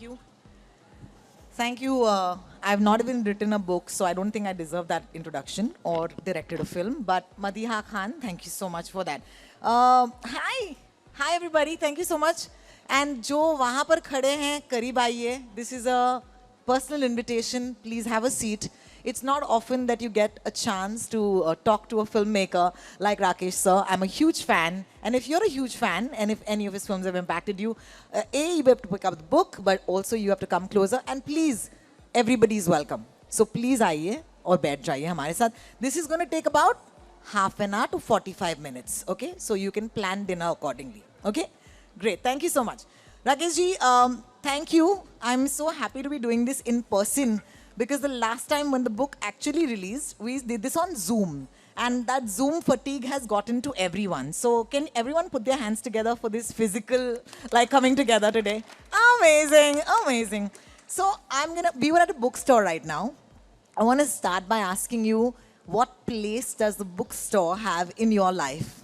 you. Thank you. I've not even written a book, so I don't think I deserve that introduction or directed a film. But Madiha Khan, thank you so much for that. Hi. Hi, everybody. Thank you so much. And जो वहाँ पर खड़े हैं, करीब आइए. This is a personal invitation. Please have a seat. It's not often that you get a chance to talk to a filmmaker like Rakesh sir. I'm a huge fan. And if you're a huge fan, and if any of his films have impacted you, A, you have to pick up the book, but also you have to come closer. And please, everybody is welcome. So please आइए और बैठ जाइए हमारे साथ. This is going to take about half an hour to 45 minutes. Okay? So you can plan dinner accordingly. Okay? Great. Thank you so much. Rakesh ji, thank you. I'm so happy to be doing this in person because the last time when the book actually released, we did this on Zoom. And that Zoom fatigue has gotten to everyone. So can everyone put their hands together for this physical, like coming together today? Amazing, amazing. So we were at a bookstore right now. I want to start by asking you, what place does the bookstore have in your life?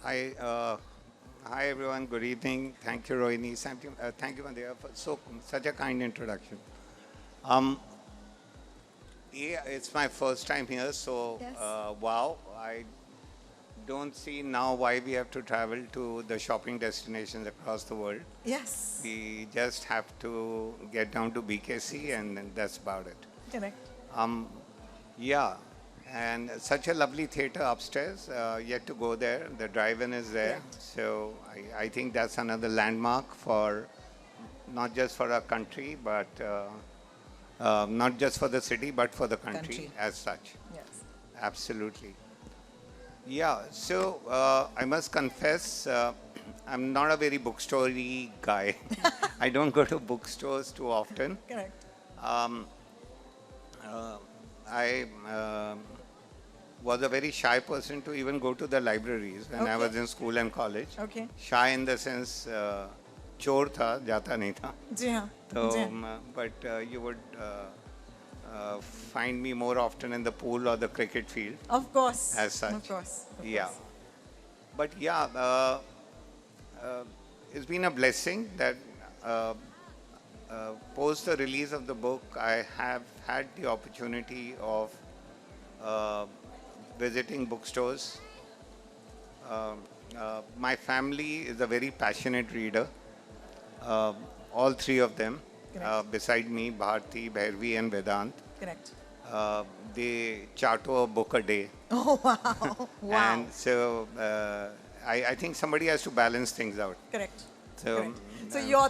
Hi everyone, good evening. Thank you, Rohini. Thank you, Mandira, for such a kind introduction. Yeah, it's my first time here, so Yes. wow, I don't see now why we have to travel to the shopping destinations across the world. Yes. We just have to get down to BKC and then that's about it. Correct. Yeah, and such a lovely theater upstairs. Yet to go there. The drive-in is there. Correct. So I think that's another landmark for not just for our country, but not just for the city, but for the country as such. Yes. Absolutely. Yeah, so I must confess, I'm not a very bookstore-y guy. I don't go to bookstores too often. Correct. I was a very shy person to even go to the libraries when I Okay. was in school and college. Okay. Shy in the sense, चोर था, जाता नहीं था. जी हाँ. So, जी हाँ. but you would find me more often in the pool or the cricket field. Of course. As such. Of course. Of Yeah. course. But yeah, it's been a blessing that post the release of the book, I have had the opportunity of visiting bookstores. My family is a very passionate reader. All three of them, Correct. beside me, Bharti, Bhairavi, and Vedant. Correct. They charter a book a day. Oh, wow. Wow. And so I think somebody has to balance things out. Correct. So, Correct. So you're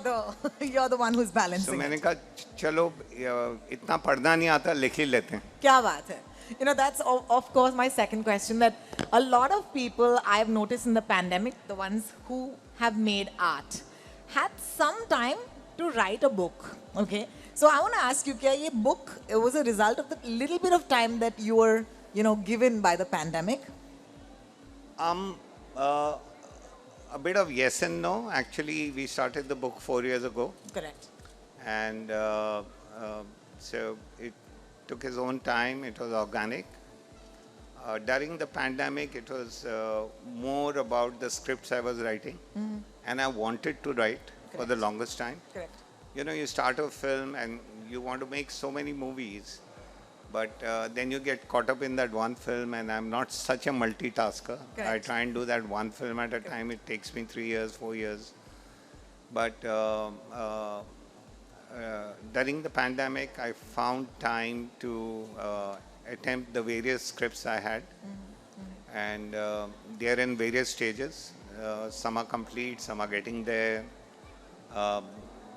the one who's so balancing मैंने it. कहा चलो इतना पढ़ना नहीं आता लिख ही लेते हैं. क्या बात है? You know, that's of course my second question, that a lot of people I've noticed in the pandemic, the ones who have made art, had some time to write a book. Okay, so I want to ask you, क्या ये book it was a result of the little bit of time that you were, given by the pandemic? A bit of yes and no. Actually, we started the book 4 years ago, Correct. and so it took its own time. It was organic. During the pandemic, it was more about the scripts I was writing, and I wanted to write for the Correct. longest time. Correct. You know, you start a film and you want to make so many movies, but then you get caught up in that one film, and I'm not such a multitasker. I Correct. try and do that one film at a time. It takes me 3 years, 4 years. But during the pandemic, I found time to attempt the various scripts I had, and they're in various stages. Some are complete, some are getting there.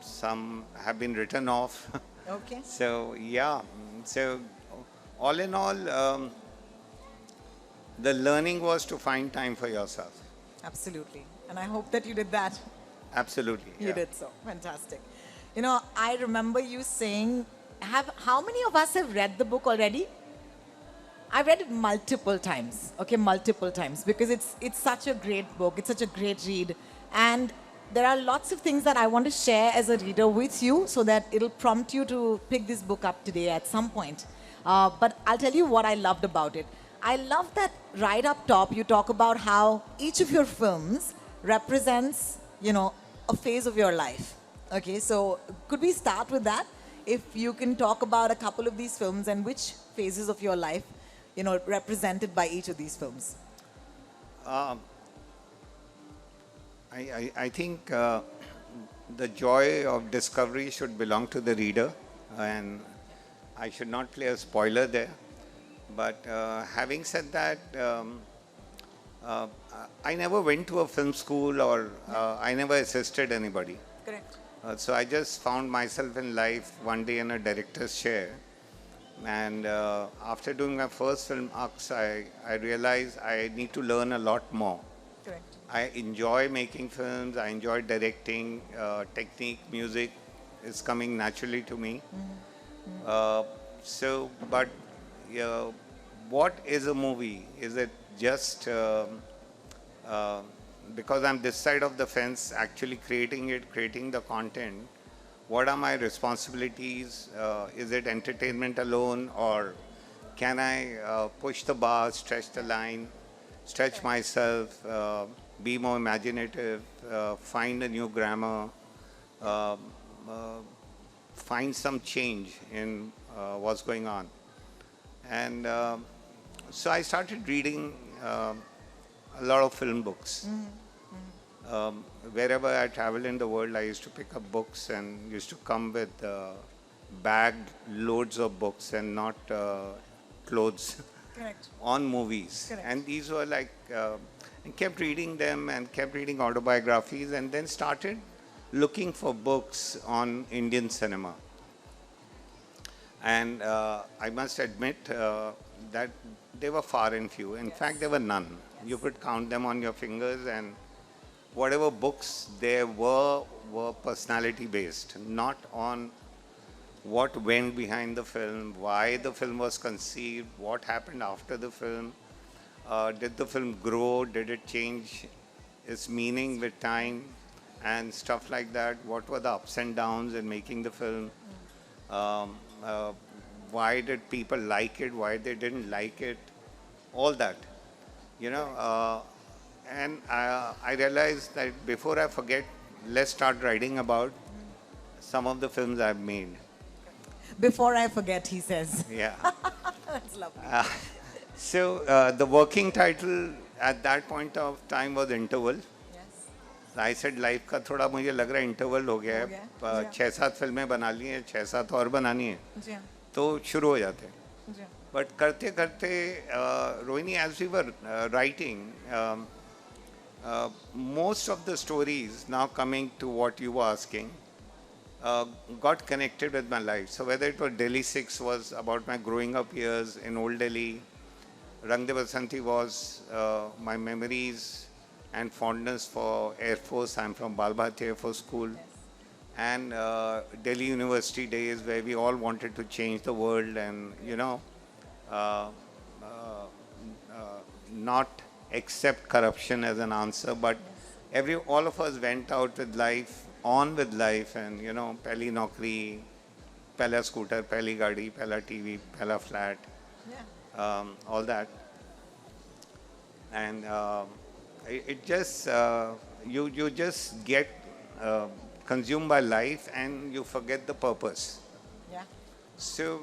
Some have been written off. Okay. So yeah, so all in all, the learning was to find time for yourself. Absolutely. And I hope that you did that. Absolutely. You yeah. did so. Fantastic. You know, I remember you saying, how many of us have read the book already? I've read it multiple times, okay, multiple times, because it's such a great book, it's such a great read. And there are lots of things that I want to share as a reader with you so that it'll prompt you to pick this book up today at some point. But I'll tell you what I loved about it. I love that right up top you talk about how each of your films represents, a phase of your life. Okay, so could we start with that? If you can talk about a couple of these films and which phases of your life, represented by each of these films. Um, I think the joy of discovery should belong to the reader, and I should not play a spoiler there. But having said that, uh, I never went to a film school or I never assisted anybody. Correct. So I just found myself in life one day in a director's chair. And after doing my first film, Ux, I realized I need to learn a lot more. Correct. I enjoy making films, I enjoy directing, technique, music is coming naturally to me. But uh, what is a movie? Is it just uh, because I'm this side of the fence, actually creating it, creating the content? What are my responsibilities? Is it entertainment alone, or can I push the bar, stretch the line, stretch myself, be more imaginative, find a new grammar, uh, uh, find some change in what's going on? And so I started reading a lot of film books. Wherever I travel in the world, I used to pick up books and used to come with bagged loads of books and not clothes Correct. on movies. Correct. And these were like, and kept reading them and kept reading autobiographies, and then started looking for books on Indian cinema. And I must admit that they were far and few. In fact, there were none. You could count them on your fingers, and whatever books there were personality based, not on what went behind the film, why the film was conceived, what happened after the film, did the film grow, did it change its meaning with time, and stuff like that. What were the ups and downs in making the film? Um, uh, why did people like it? Why they didn't like it? All that, you know. And I realized that before I forget, let's start writing about some of the films I've made. Before I forget, he says. Yeah. That's lovely. So the working title at that point of time was Interval. Yes. I said life का थोड़ा मुझे लग रहा है interval हो गया हो गया, है, जी। 6-7 फिल्में बना ली हैं, 6-7 और बनानी है, जी हाँ, तो शुरू हो जाते हैं. जी हाँ. But करते करते Rohini, as we were writing, most of the stories, now coming to what you were asking, got connected with my life. So whether it was Delhi 6 was about my growing up years in Old Delhi, Rang De Basanti was my memories and fondness for Air Force. I'm from Bal Bharati Air Force School. And Delhi University days where we all wanted to change the world and, uh, uh, not accept corruption as an answer, but all of us went out with life, on with life, and pehli naukri, pehla scooter, pehli gaadi, pehla TV, pehla flat, all that. And it just you just get consumed by life and you forget the purpose. Yeah. So,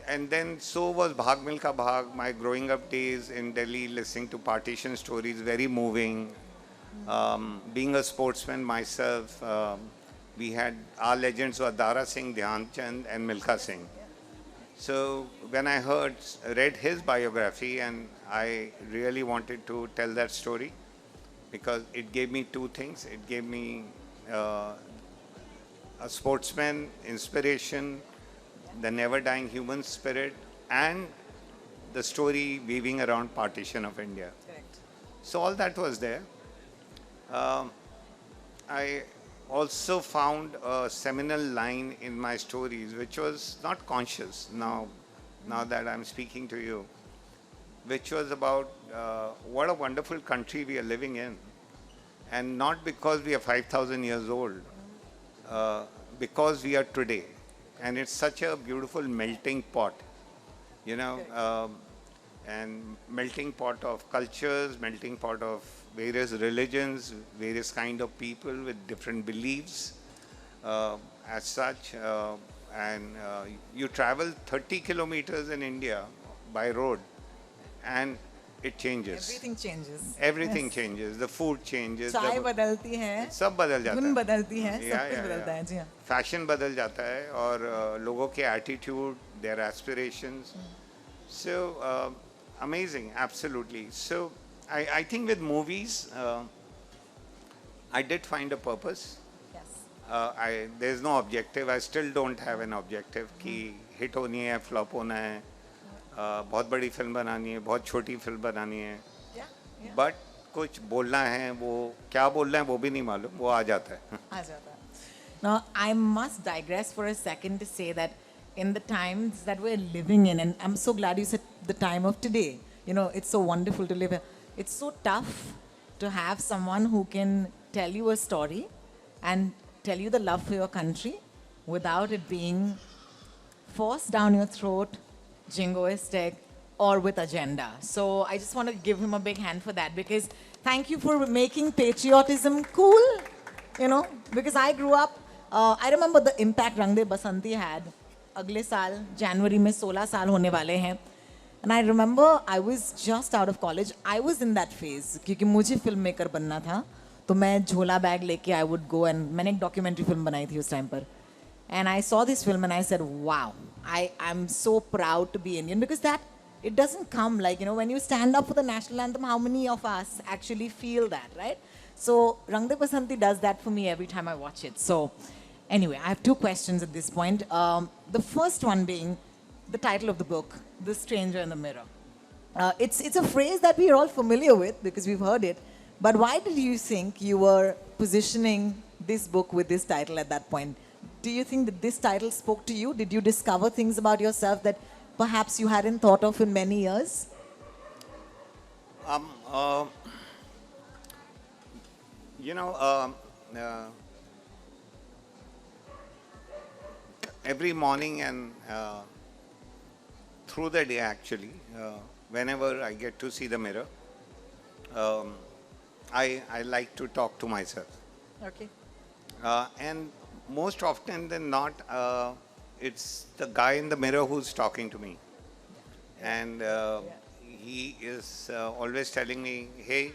and then so was Bhag Milkha Bhag, my growing up days in Delhi, listening to partition stories, very moving. Being a sportsman myself, we had our legends were Dara Singh, Dhyan Chand, and Milkha Singh. So when I read his biography, and I really wanted to tell that story because it gave me two things. It gave me a sportsman inspiration, the never-dying human spirit, and the story weaving around partition of India. Correct. So all that was there. I also found a seminal line in my stories, which was not conscious now that I'm speaking to you, which was about what a wonderful country we are living in. And not because we are 5,000 years old, because we are today. And it's such a beautiful melting pot, you know. and melting pot of cultures, melting pot of various religions, various kind of people with different beliefs as such. And you travel 30 kilometers in India by road, and it changes. Everything changes. Everything Yes. changes. The food changes. चाय बदलती है, सब बदल जाता धुन है. बदलती है, सब कुछ बदलता है जी हाँ. फैशन बदल जाता है और लोगों के attitude, their aspirations. So amazing, absolutely. So I think with movies, I did find a purpose. Yes. There's no objective. I still don't have an objective कि hit होनी है, flop होना है, बहुत बड़ी फिल्म बनानी है, बहुत छोटी फिल्म बनानी है. Yeah. Yeah. बट कुछ बोलना है, वो क्या बोलना है वो भी नहीं मालूम, वो आ जाता है. आ जाता है. Now, I must digress for a second to say that in the times that we're living in, and I'm so glad you said the time of today, you know, it's so wonderful to live. It's so tough to have someone who can tell you a story and tell you the love for your country without it being forced down your throat, jingoistic, or with agenda. So I just want to give him a big hand for that because thank you for making patriotism cool, you know, because I grew up, I remember the impact Rang De Basanti had. अगले साल जनवरी में 16 साल होने वाले हैं. And I remember I was just out of college. I was in that phase क्योंकि मुझे film maker बनना था. तो मैं झोला बैग लेके I would go and मैंने एक डॉक्यूमेंट्री फिल्म बनाई थी उस टाइम पर. And I saw this film and I said, wow, I'm so proud to be Indian because that, it doesn't come like, you know, when you stand up for the national anthem, how many of us actually feel that, right? So Rang De Basanti does that for me every time I watch it. So anyway, I have two questions at this point. The first one being the title of the book, The Stranger in the Mirror. It's a phrase that we are all familiar with because we've heard it. But why did you think you were positioning this book with this title at that point? Do you think that this title spoke to you? Did you discover things about yourself that perhaps you hadn't thought of in many years? Um, uh, you know, every morning and through the day actually, whenever I get to see the mirror, I like to talk to myself. Okay. And most often than not, it's the guy in the mirror who's talking to me. And he is always telling me, hey,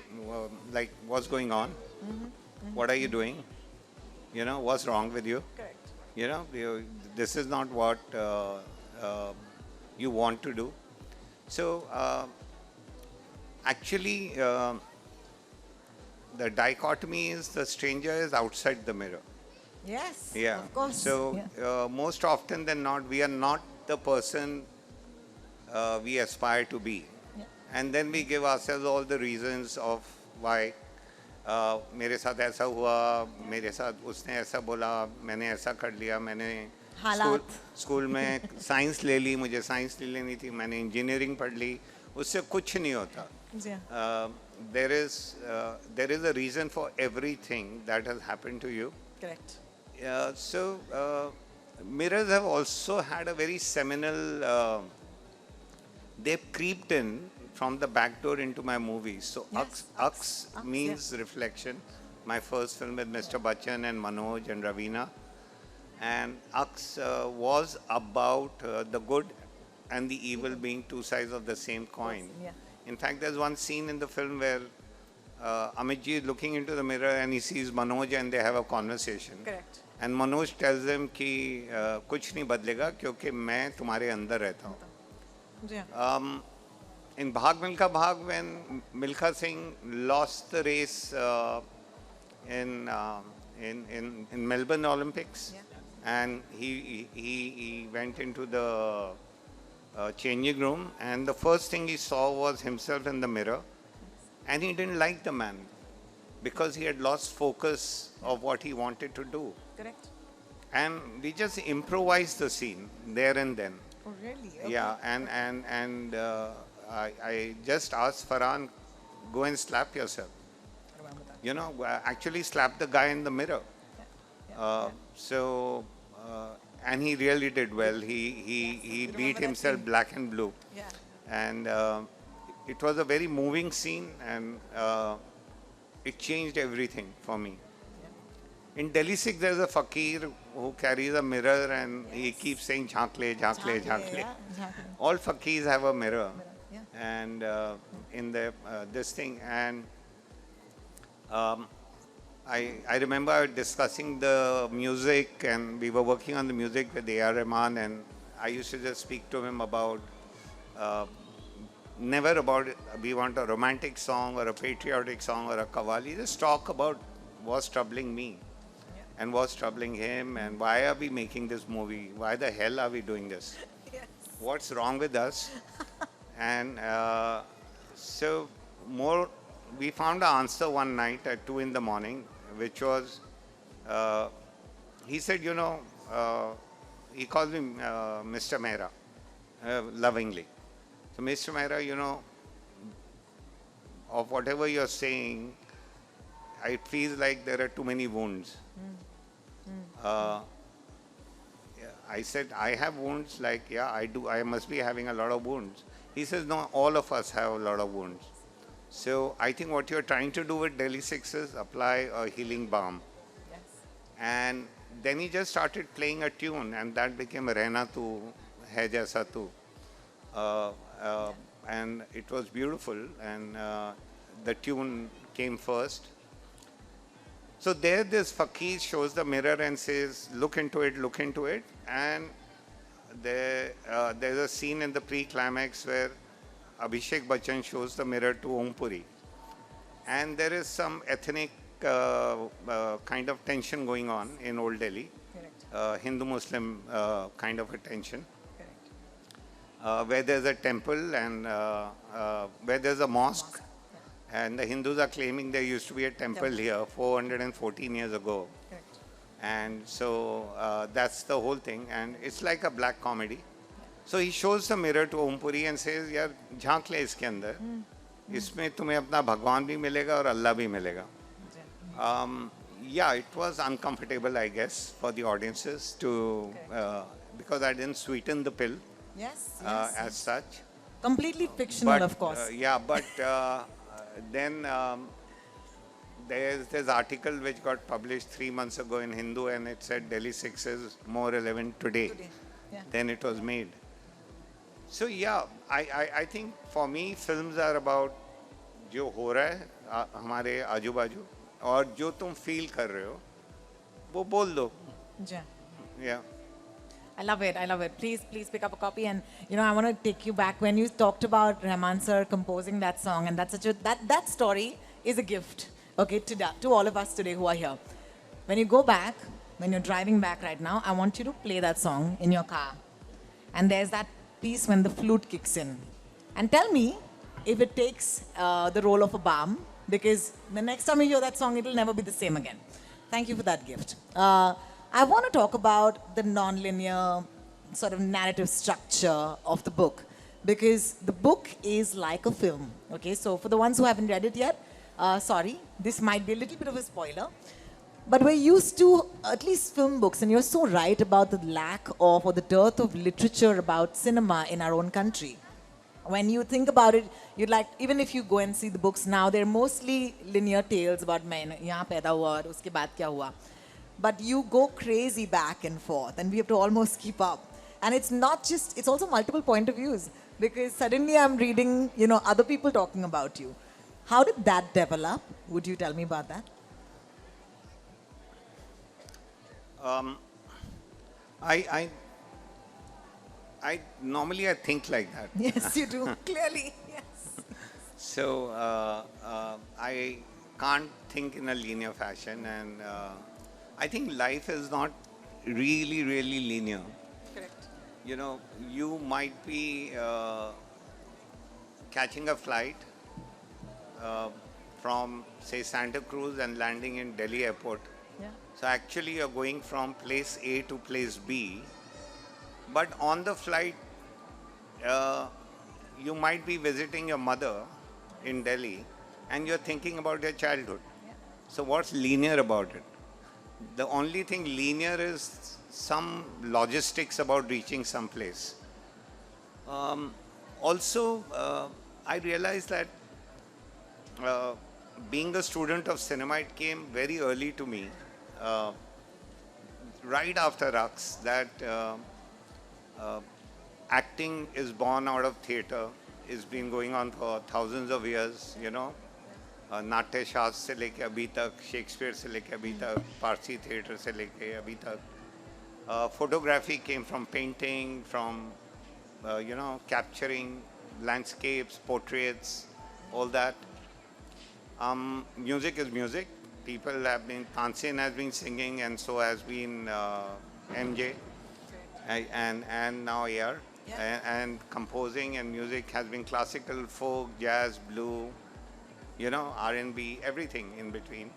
like, what's going on? What are you doing? You know, what's wrong with you? Correct. You know, this is not what you want to do. So, actually, the dichotomy is the stranger is outside the mirror. Yes. Yeah. Of course. So, Yeah. most often than not, we are not the person we aspire to be. Yeah. And then we give ourselves all the reasons of why मेरे साथ ऐसा हुआ, मेरे साथ उसने ऐसा बोला, मैंने ऐसा कर लिया, मैंने स्कूल में साइंस ले ली, मुझे साइंस नहीं लेनी थी, मैंने इंजीनियरिंग पढ़ ली, उससे कुछ नहीं होता. There is a reason for everything that has happened to you. Correct. So mirrors have also had a very seminal. They've creeped in from the back door into my movies. So Yes. Ux means reflection. My first film with Mr. Bachchan and Manoj and Ravina. And Ux was about the good and the evil being two sides of the same coin. Yeah. In fact, there's one scene in the film where Amit ji is looking into the mirror and he sees Manoj and they have a conversation. Correct. And Manoj tells him कि कुछ नहीं बदलेगा क्योंकि मैं तुम्हारे अंदर रहता हूँ. Yeah. In Bhag Milkha Bhag, when Milkha Singh lost the race in Melbourne Olympics, Yeah. and he went into the changing room, and the first thing he saw was himself in the mirror, and he didn't like the man because he had lost focus of what he wanted to do. Correct. And we just improvised the scene there and then. Oh, really? Okay. Yeah, and I just asked Farhan, go and slap yourself. I remember that. You know, actually slap the guy in the mirror. Yeah. So, and he really did well. He beat remember that himself scene? black and blue. Yeah. And it was a very moving scene, and it changed everything for me. In Delhi 6, there's a fakir who carries a mirror and he keeps saying, Jhankle, Jhankle, Jhankle. Yeah, exactly. All fakirs have a mirror. Yeah. And in the this thing. And um, I remember discussing the music, and we were working on the music with A.R. Rahman, and I used to just speak to him about uh, never about we want a romantic song or a patriotic song or a qawwali. Just talk about what's troubling me and what's troubling him, and why are we making this movie? Why the hell are we doing this? Yes. What's wrong with us? And so more, we found an answer one night at 2 in the morning, which was, he said, he called me Mr. Mehra, lovingly. So Mr. Mehra, of whatever you're saying, it feels like there are too many wounds. Yeah, I said, I have wounds, like, yeah, I do. I must be having a lot of wounds. He says, no, all of us have a lot of wounds. So I think what you're trying to do with Delhi 6 is apply a healing balm. Yes. And then he just started playing a tune, and that became Rehna Tu, Hai Jaisa Tu. And it was beautiful, and the tune came first. So there this fakir shows the mirror and says, look into it, look into it. And there's a scene in the pre-climax where Abhishek Bachchan shows the mirror to Om Puri. And there is some ethnic kind of tension going on in Old Delhi. Correct. Hindu-Muslim kind of a tension. Correct. Where there's a temple and where there's a mosque. And the Hindus are claiming there used to be a temple here 414 years ago. Correct. And so that's the whole thing. And it's like a black comedy. So he shows the mirror to Om Puri and says, यार झांक ले इसके अंदर, इसमें तुम्हें अपना भगवान भी मिलेगा और अल्लाह भी मिलेगा. Yeah, it was uncomfortable, I guess, for the audiences to, because I didn't sweeten the pill Yes. Yes. as such. Completely fictional, But of course. yeah, but then there's this article which got published 3 months ago in Hindu, and it said Delhi 6 is more relevant today Today. Yeah. than it was made. So yeah, I think for me films are about जो हो रहा है हमारे आजू बाजू और जो तुम फील कर रहे हो वो बोल दो. Yeah. Yeah. I love it. I love it. Please, please pick up a copy. And I want to take you back when you talked about Rahman sir composing that song, and that's such a that story is a gift. Okay, to all of us today who are here. When you go back, when you're driving back right now, I want you to play that song in your car, and there's that piece when the flute kicks in, and tell me if it takes the role of a balm, because the next time you hear that song, it'll never be the same again. Thank you for that gift. I want to talk about the non-linear sort of narrative structure of the book, because the book is like a film. Okay, so for the ones who haven't read it yet, sorry, this might be a little bit of a spoiler, but we're used to at least film books, and you're so right about the lack of or the dearth of literature about cinema in our own country. When you think about it, you'd like, even if you go and see the books now, they're mostly linear tales about men, yahan paida hua aur uske baad kya hua. But you go crazy back and forth, and we have to almost keep up. And it's not just, it's also multiple point of views, because suddenly I'm reading, other people talking about you. How did that develop? Would you tell me about that? I normally I think like that. Yes, you do. Clearly, yes. So I can't think in a linear fashion, and I think life is not really, really linear. Correct. You might be catching a flight from, say, Santa Cruz and landing in Delhi airport. Yeah. So actually you're going from place A to place B, but on the flight you might be visiting your mother in Delhi and you're thinking about your childhood. Yeah. So what's linear about it? The only thing linear is some logistics about reaching some place. Also, I realized that uh, being a student of cinema, it came very early to me, uh, right after Raqs, that uh, acting is born out of theatre. It's been going on for thousands of years, you know. नाट्य शास्त्र से लेके अभी तक, Shakespeare से लेके अभी तक, पारसी थिएटर से लेके अभी तक. Photography came from painting, from capturing landscapes, portraits, all that. Music is music. People have been, Tansen has been singing, and so has been MJ, and now AR. Yeah. And composing and music has been classical, folk, jazz, blue, R&B, everything in between.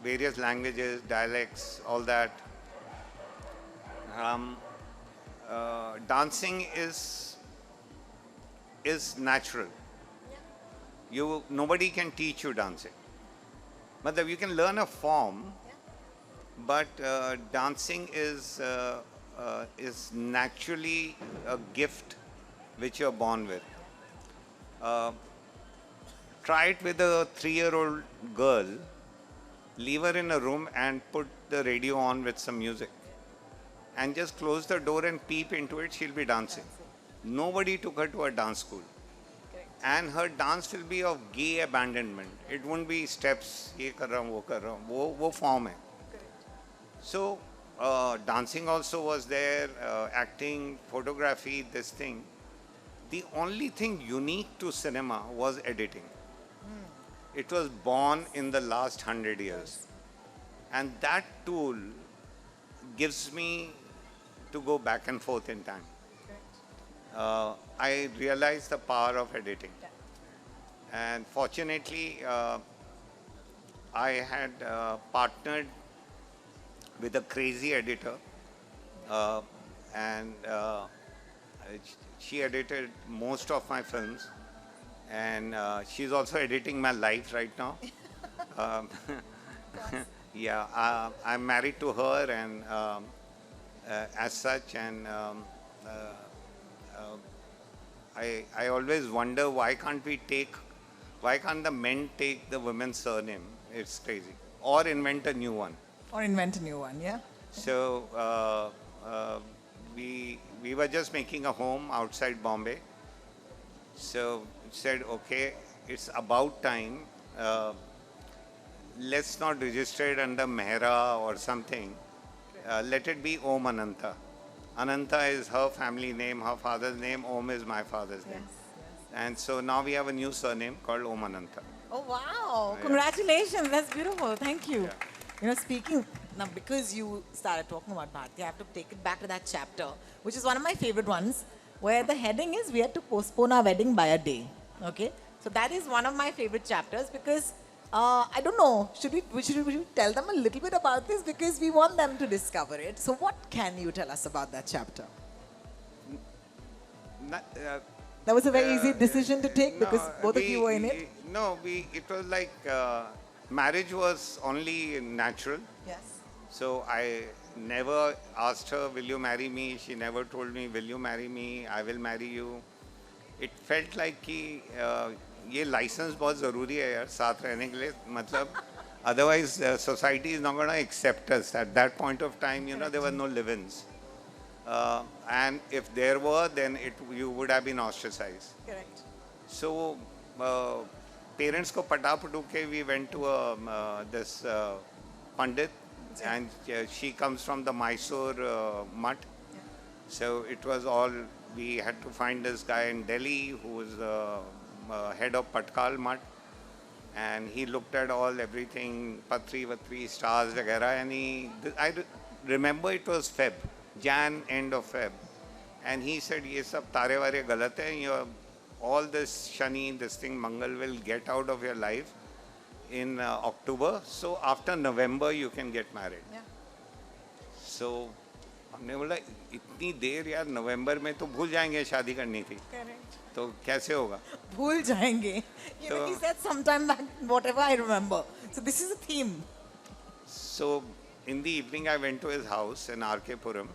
Various languages, dialects, all that. Dancing is natural. Nobody can teach you dancing. But you can learn a form, but dancing is naturally a gift which you're born with. Try it with a 3-year-old girl, leave her in a room and put the radio on with some music. And just close the door and peep into it, she'll be dancing. Nobody took her to a dance school. And her dance will be of gay abandonment. It won't be steps, ye kar raha hu, wo kar raha hu, wo form hai. So, dancing also was there, acting, photography, this thing. The only thing unique to cinema was editing. It was born in the last 100 years. And that tool gives me to go back and forth in time. I realized the power of editing. And fortunately, I had partnered with a crazy editor, and she edited most of my films, and she's also editing my life right now. Um, yeah, I'm married to her, and as such, and I always wonder why can't the men take the women's surname? It's crazy. Or invent a new one. Or invent a new one, yeah? So we were just making a home outside Bombay. So said, okay, it's about time. Let's not register it under Mehra or something. Let it be Om Ananta. Ananta is her family name, her father's name. Om is my father's name. And so now we have a new surname called Om Ananta. Oh, wow. Yeah. Congratulations. That's beautiful. Thank you. Yeah. You know, speaking, now because you started talking about Bharti, I have to take it back to that chapter, which is one of my favorite ones, where the heading is we had to postpone our wedding by a day. Okay? So that is one of my favorite chapters because, I don't know, should we tell them a little bit about this? Because we want them to discover it. So what can you tell us about that chapter? That was a very easy decision to take because both of you were in it. It was like marriage was only natural. Yes. So I never asked her, will you marry me? She never told me, will you marry me? I will marry you. It felt like कि ये license बहुत ज़रूरी है यार साथ रहने के लिए मतलब otherwise society is not going to accept us. At that point of time, there were no live-ins. And if there were, then you would have been ostracized. Correct. So parents ko pata patu ke we went to this Pandit, and she comes from the Mysore mutt. Yeah. So it was all, we had to find this guy in Delhi who was head of Patkal mutt, and he looked at everything, Patri, Vatri, stars, vagera, and I remember it was Feb, Jan, end of Feb. And he said, ye sab tare ware galat hai, all this Shani, this thing, Mangal will get out of your life in October. So after November, you can get married. Yeah. So हमने बोला इतनी देर यार नवंबर में तो भूल जाएंगे शादी करनी थी. Correct. तो कैसे होगा? भूल जाएंगे. You know, he said sometime back, whatever I remember. So this is a theme. So in the evening, I went to his house in R.K. Puram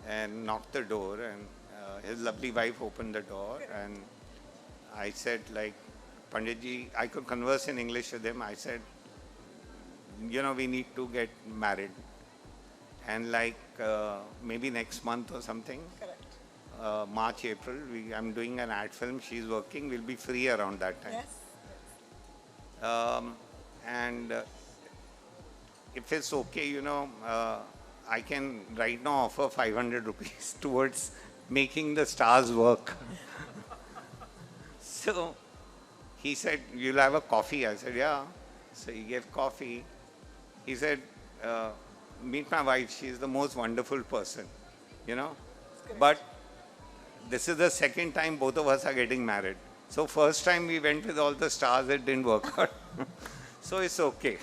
and knocked the door, and his lovely wife opened the door, and I said, like, Panditji, I could converse in English with him. I said, we need to get married. And like maybe next month or something, Correct. March, April, I'm doing an ad film. She's working. We'll be free around that time. Yes. And if it's okay, I can right now offer 500 rupees towards making the stars work. So he said, you'll have a coffee. I said, yeah. So he gave coffee. He said, meet my wife. She's the most wonderful person, But this is the second time both of us are getting married. So first time we went with all the stars, it didn't work out. So it's okay.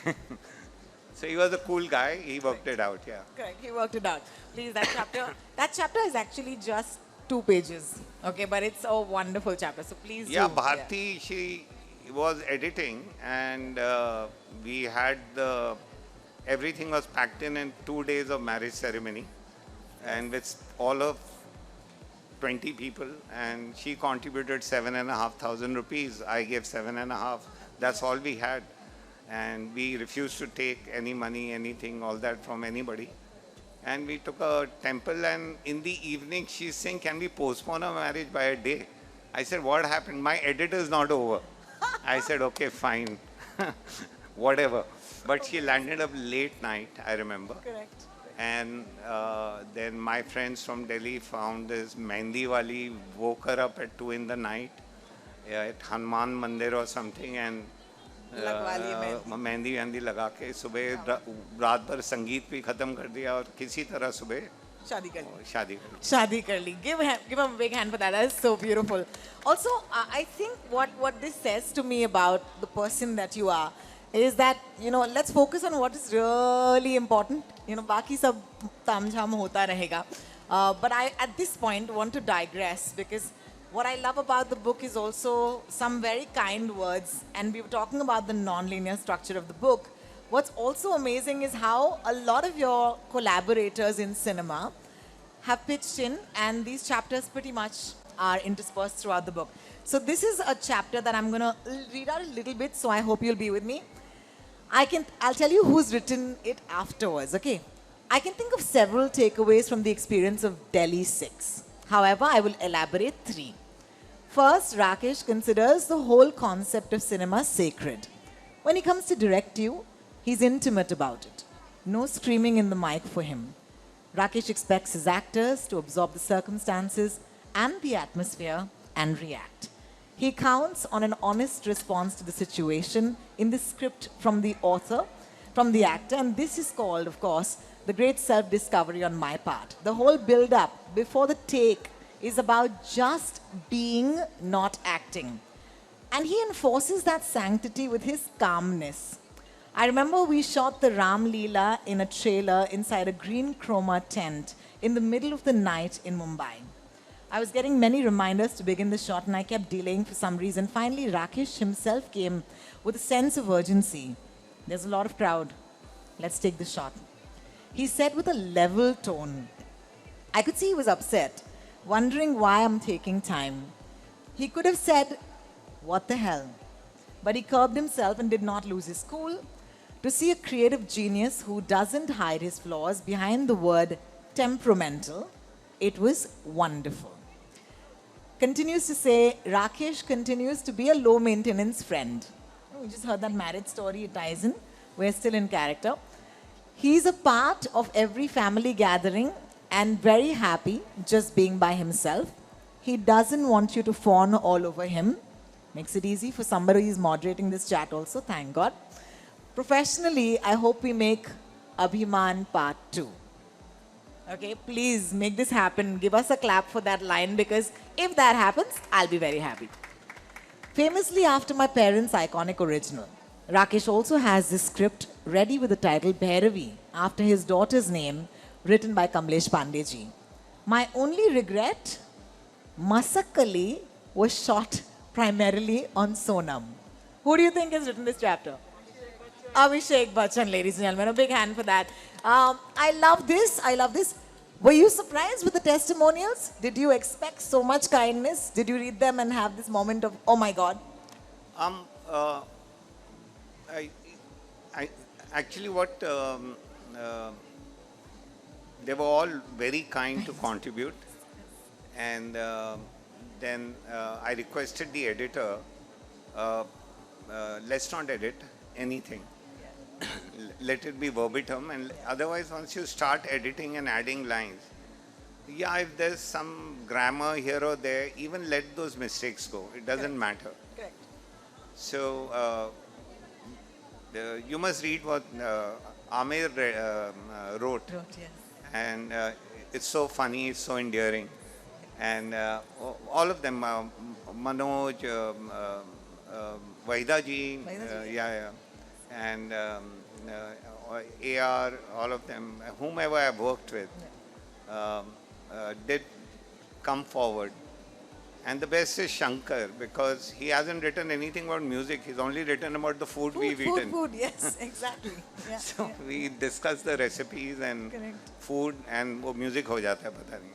So he was a cool guy. He worked it out, yeah. Correct. He worked it out. Please, that chapter is actually just 2 pages. Okay, but it's a wonderful chapter. So please. Yeah, Bharti, she was editing, and we had everything was packed in 2 days of marriage ceremony, and with all of 20 people, and she contributed 7,500 rupees. I gave 7.5. That's all we had. And we refused to take any money, anything, all that from anybody. And we took a temple, and in the evening she's saying, can we postpone our marriage by a day? I said, what happened? My edit is not over. I said, okay, fine. Whatever. But she landed up late night, I remember. Correct. And then my friends from Delhi found this Mehndi Wali, woke her up at 2 in the night at Hanuman Mandir or something, and mehndi वहंदी लगा के सुबह रात भर संगीत भी खत्म कर दिया और किसी तरह सुबह शादी कर ली. Give a big hand for that. That is so beautiful. Also, I think what this says to me about the person that you are is that, let's focus on what is really important. बाकी सब तामझाम होता रहेगा. But I, at this point, want to digress, because what I love about the book is also some very kind words. And we were talking about the non-linear structure of the book. What's also amazing is how a lot of your collaborators in cinema have pitched in, and these chapters pretty much are interspersed throughout the book. So this is a chapter that I'm going to read out a little bit, so I hope you'll be with me. I'll tell you who's written it afterwards, okay? I can think of several takeaways from the experience of Delhi 6. However, I will elaborate 3. First, Rakesh considers the whole concept of cinema sacred. When he comes to direct you, he's intimate about it. No screaming in the mic for him. Rakesh expects his actors to absorb the circumstances and the atmosphere and react. He counts on an honest response to the situation in the script from the author, from the actor, and this is called, of course, the great self-discovery on my part. The whole build-up before the take is about just being, not acting. And he enforces that sanctity with his calmness. I remember we shot the Ram Leela in a trailer inside a green chroma tent in the middle of the night in Mumbai. I was getting many reminders to begin the shot, and I kept delaying for some reason. Finally, Rakesh himself came with a sense of urgency. There's a lot of crowd. Let's take the shot. He said with a level tone. I could see he was upset, wondering why I'm taking time. He could have said, what the hell? But he curbed himself and did not lose his cool. To see a creative genius who doesn't hide his flaws behind the word temperamental, it was wonderful. Continues to say, Rakesh continues to be a low-maintenance friend. We just heard that marriage story, it ties in. We're still in character. He's a part of every family gathering and very happy just being by himself. He doesn't want you to fawn all over him. Makes it easy for somebody who's moderating this chat also, thank God. Professionally, I hope we make Abhiman Part 2. Okay, please make this happen. Give us a clap for that line, because if that happens, I'll be very happy. Famously after my parents' iconic original, Rakesh also has this script ready with the title Bhairavi, after his daughter's name, written by Kamlesh Pandeyji. My only regret, Masakali was shot primarily on Sonam. Who do you think has written this chapter? Abhishek Bachchan, ladies and gentlemen. A big hand for that. I love this. Were you surprised with the testimonials? Did you expect so much kindness? Did you read them and have this moment of, oh my God? Um, uh, I, I actually what they were all very kind to contribute, and then I requested the editor, uh, let's not edit anything. Let it be verbatim, and otherwise, once you start editing and adding lines, yeah, if there's some grammar here or there, even let those mistakes go. It doesn't matter. Correct. So you must read what Amir wrote, Yes. and it's so funny, it's so endearing, and all of them, Manoj, Vahida ji, Vahida ji, yeah, and AR, all of them, whomever I've worked with, did come forward. And the best is Shankar, because he hasn't written anything about music. He's only written about the food, we've eaten. Food, yes, exactly. Yeah, So yeah. we discuss the recipes and Correct. food, and वो music हो जाता है पता नहीं.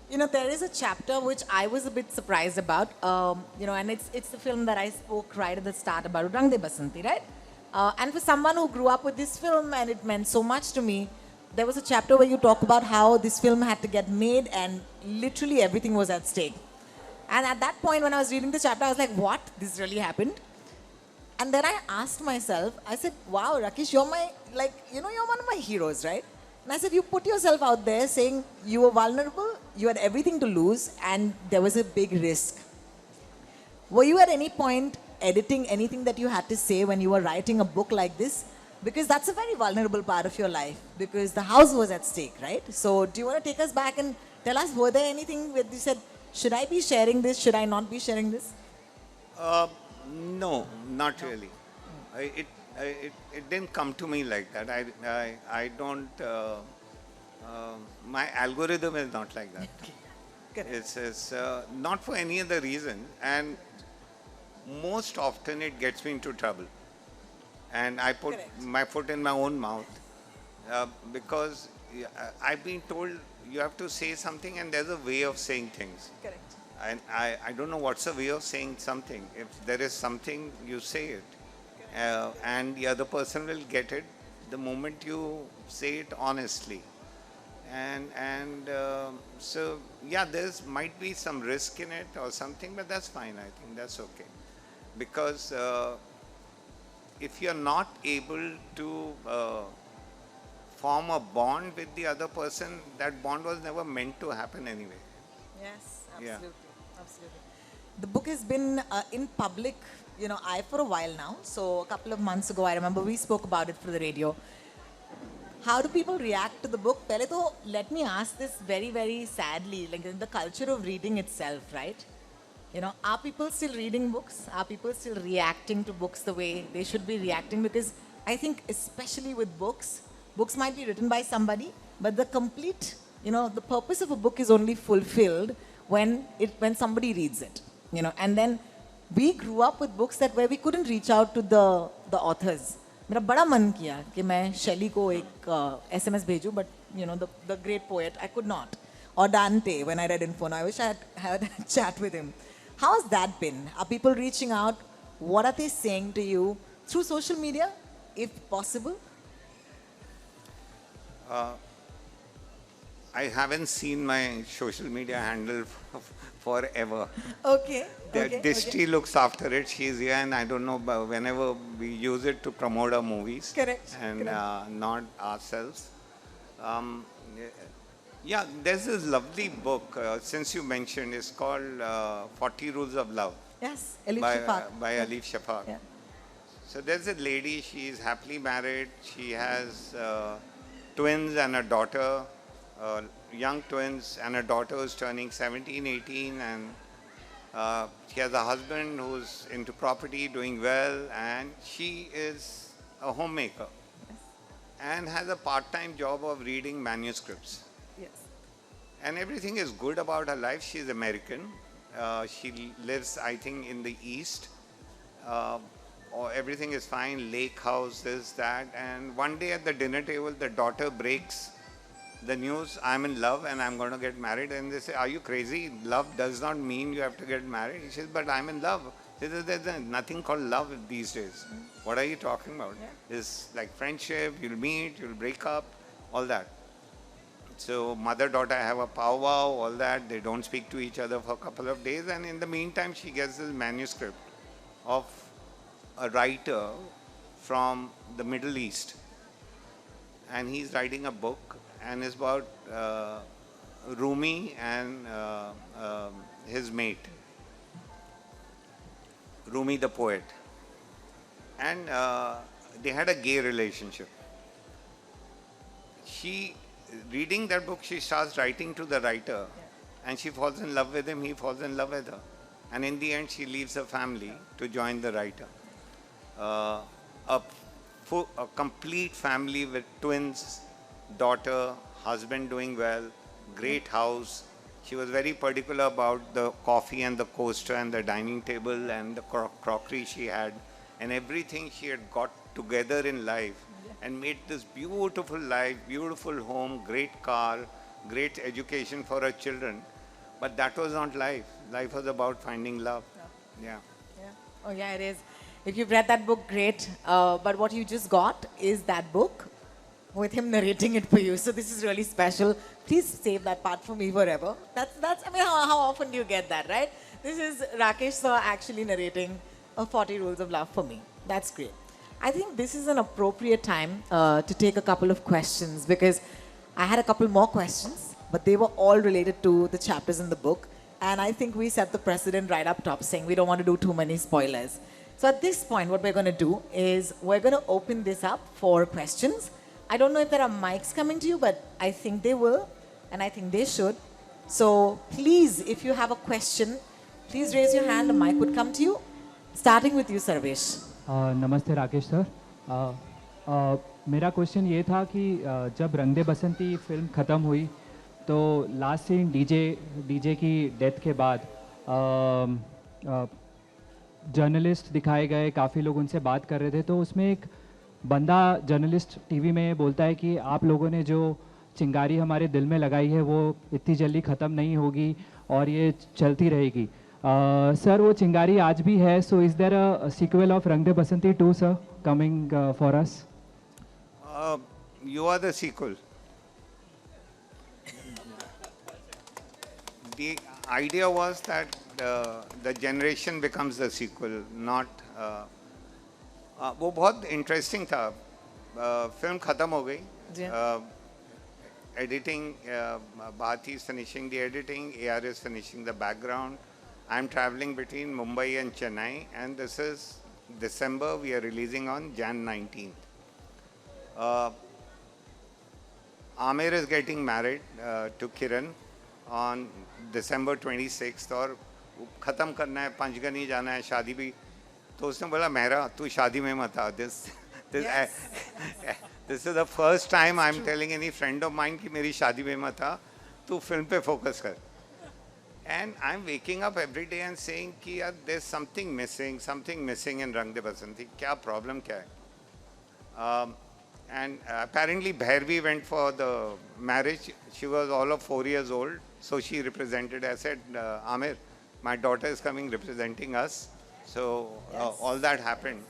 You know, there is a chapter which I was a bit surprised about, and it's the film that I spoke right at the start about, Rang De Basanti, right? And for someone who grew up with this film and it meant so much to me, there was a chapter where you talk about how this film had to get made and literally everything was at stake. And at that point, when I was reading the chapter, I was like, what? This really happened? And then I asked myself, I said, wow, Rakesh, you're you're one of my heroes, right? And I said, you put yourself out there saying you were vulnerable, you had everything to lose, and there was a big risk. Were you at any point editing anything that you had to say when you were writing a book like this? Because that's a very vulnerable part of your life, because the house was at stake, right? So do you want to take us back and tell us, were there anything where you said, should I be sharing this? Should I not be sharing this? No, not really. It didn't come to me like that. I don't. My algorithm is not like that. Correct. It's not for any other reason, and most often it gets me into trouble. And I put Correct. my foot in my own mouth because I've been told you have to say something, and there's a way of saying things. Correct. And I don't know what's the way of saying something. If there is something, you say it. And the other person will get it the moment you say it honestly. So, yeah, there's might be some risk in it or something, but that's fine. I think that's okay. Because if you're not able to form a bond with the other person, that bond was never meant to happen anyway. Yes, Yeah. absolutely. Absolutely. The book has been in public, for a while now. So a couple of months ago, I remember we spoke about it for the radio. How do people react to the book? Pehle to, let me ask this very, very sadly, like in the culture of reading itself, right? Are people still reading books? Are people still reacting to books the way they should be reacting? Because I think especially with books, books might be written by somebody, but the complete, the purpose of a book is only fulfilled when somebody reads it. And then we grew up with books where we couldn't reach out to the authors. मेरा बड़ा मन किया कि मैं शैली को एक SMS भेजूं, but the great poet, I could not. Or Dante, when I read Inferno, I wish I had a chat with him. How has that been? Are people reaching out? What are they saying to you through social media, if possible? I haven't seen my social media handle forever. Okay. Okay. Dishti looks after it. She's here, and I don't know, but whenever we use it to promote our movies. Correct, And correct. not ourselves. Um, yeah, there's this lovely book, since you mentioned, it's called 40 Rules of Love Yes, Elif by, Shafak. by Alif Shafak. Yeah. So there's a lady, she's happily married. She has twins and a daughter, young twins, and a daughter who's turning 17, 18. And she has a husband who's into property, doing well. And she is a homemaker and has a part-time job of reading manuscripts. Yes. And everything is good about her life. She's American. She lives, I think, in the East. Or everything is fine, lake house, this, that. And one day at the dinner table, the daughter breaks the news, I'm in love and I'm going to get married. And they say, are you crazy? Love does not mean you have to get married. He says, but I'm in love. He says, there's nothing called love these days. What are you talking about? Yeah. It's like friendship, you'll meet, you'll break up, all that. So mother-daughter have a powwow, all that. They don't speak to each other for a couple of days. And in the meantime, she gets this manuscript of a writer from the Middle East. And he's writing a book and it's about Rumi and his mate, Rumi the poet. And they had a gay relationship. She, reading that book, she starts writing to the writer and she falls in love with him, he falls in love with her. And in the end, she leaves her family to join the writer. Uh, a, a complete family with twins, daughter, husband doing well, great house. She was very particular about the coffee and the coaster and the dining table and the crockery she had and everything she had got together in life and made this beautiful life, beautiful home, great car, great education for her children. But that was not life. Life was about finding love. Yeah. Yeah. Oh, yeah, it is. If you've read that book, great. But what you just got is that book with him narrating it for you. So this is really special. Please save that part for me forever. That's. I mean, how often do you get that, right? This is Rakesh Sir actually narrating 40 Rules of Love for me. That's great. I think this is an appropriate time to take a couple of questions because I had a couple more questions, but they were all related to the chapters in the book. And I think we set the precedent right up top saying we don't want to do too many spoilers. So at this point, what we're going to do is we're going to open this up for questions. I don't know if there are mics coming to you, but I think they will, and I think they should. So please, if you have a question, please raise your hand. The mic would come to you. Starting with you, Sarvesh. नमस्ते Rakesh sir मेरा question ये था कि जब रंग दे बसंती film ख़त्म हुई तो लास्ट सीन डीजे की डेथ के बाद जर्नलिस्ट दिखाए गए, काफ़ी लोग उनसे बात कर रहे थे, तो उसमें एक बंदा जर्नलिस्ट टीवी में बोलता है कि आप लोगों ने जो चिंगारी हमारे दिल में लगाई है वो इतनी जल्दी ख़त्म नहीं होगी और ये चलती रहेगी. सर वो चिंगारी आज भी है. So is there a sequel of Rang De Basanti 2 sir coming for us? You are the sequel. The idea was that the generation becomes the sequel, not. वो बहुत इंटरेस्टिंग था. फिल्म ख़त्म हो गई. Editing, Bharti is finishing the editing, AR is finishing the background. I'm traveling between Mumbai and Chennai, and this is December. We are releasing on Jan 19th. Amir is getting married to Kiran on December 26th, और ख़त्म करना है, पंचगनी जाना है, शादी भी. तो उसने बोला मेहरा तू शादी में मत आ. This is the first time I'm telling any friend of mine कि मेरी शादी में मत आ, तू फिल्म पे फोकस कर. And I'm waking up every day and saying कि यार there's something missing in Rang De Basanti. क्या problem क्या है? And apparently Bhairavi went for the marriage. She was all of 4 years old, so she represented. I said, Amir, my daughter is coming representing us. So all that happened.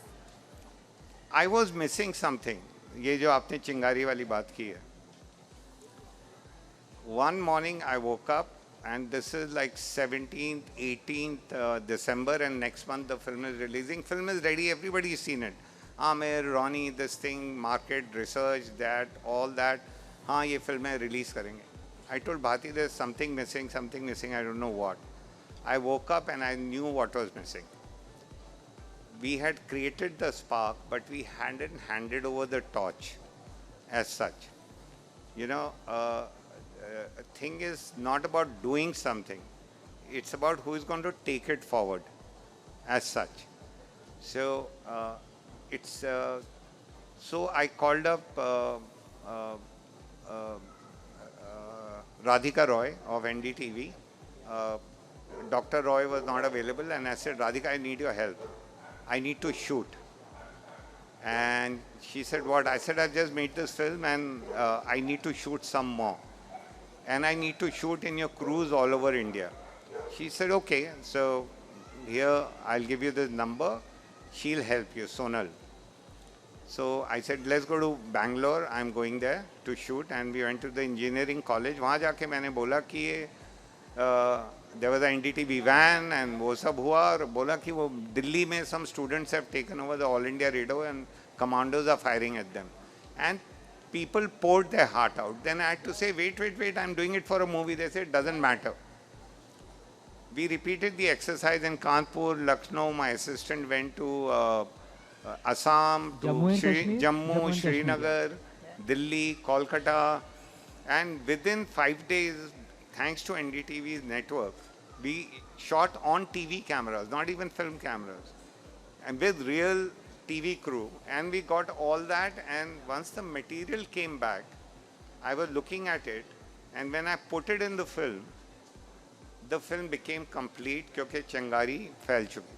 I was missing something. ये जो आपने चिंगारी वाली बात की है. One morning I woke up, and this is like 17th, 18th December, and next month the film is releasing. Film is ready, everybody's seen it. Amir, Ronnie, this thing, market, research, that, all that. हाँ ये film है, release करेंगे. I told Bharti there's something missing, I don't know what. I woke up and I knew what was missing. We had created the spark, but we hadn't handed over the torch as such. You know, a thing is not about doing something. It's about who is going to take it forward as such. So, so I called up Radhika Roy of NDTV. Dr. Roy was not available, and I said, Radhika, I need your help. I need to shoot. And she said, what? I said, I just made this film and I need to shoot some more. And I need to shoot in your crews all over India. She said, okay, so here I'll give you this number. She'll help you, Sonal. So I said, let's go to Bangalore. I'm going there to shoot. And we went to the engineering college. वहाँ जाके मैंने बोला कि ये there was an NDTV van and वो सब हुआ और बोला कि वो दिल्ली में some students have taken over the All India Radio and commandos are firing at them. And people poured their heart out. Then I had to say, wait, I'm doing it for a movie. They said, doesn't matter. We repeated the exercise in Kanpur, Lucknow. My assistant went to Assam, to Jammu, Srinagar, Delhi, Kolkata. And within 5 days, thanks to NDTV's network, we shot on TV cameras, not even film cameras, and with real TV crew. And we got all that. And once the material came back, I was looking at it. And when I put it in the film became complete क्योंकि चिंगारी फैल चुकी थी.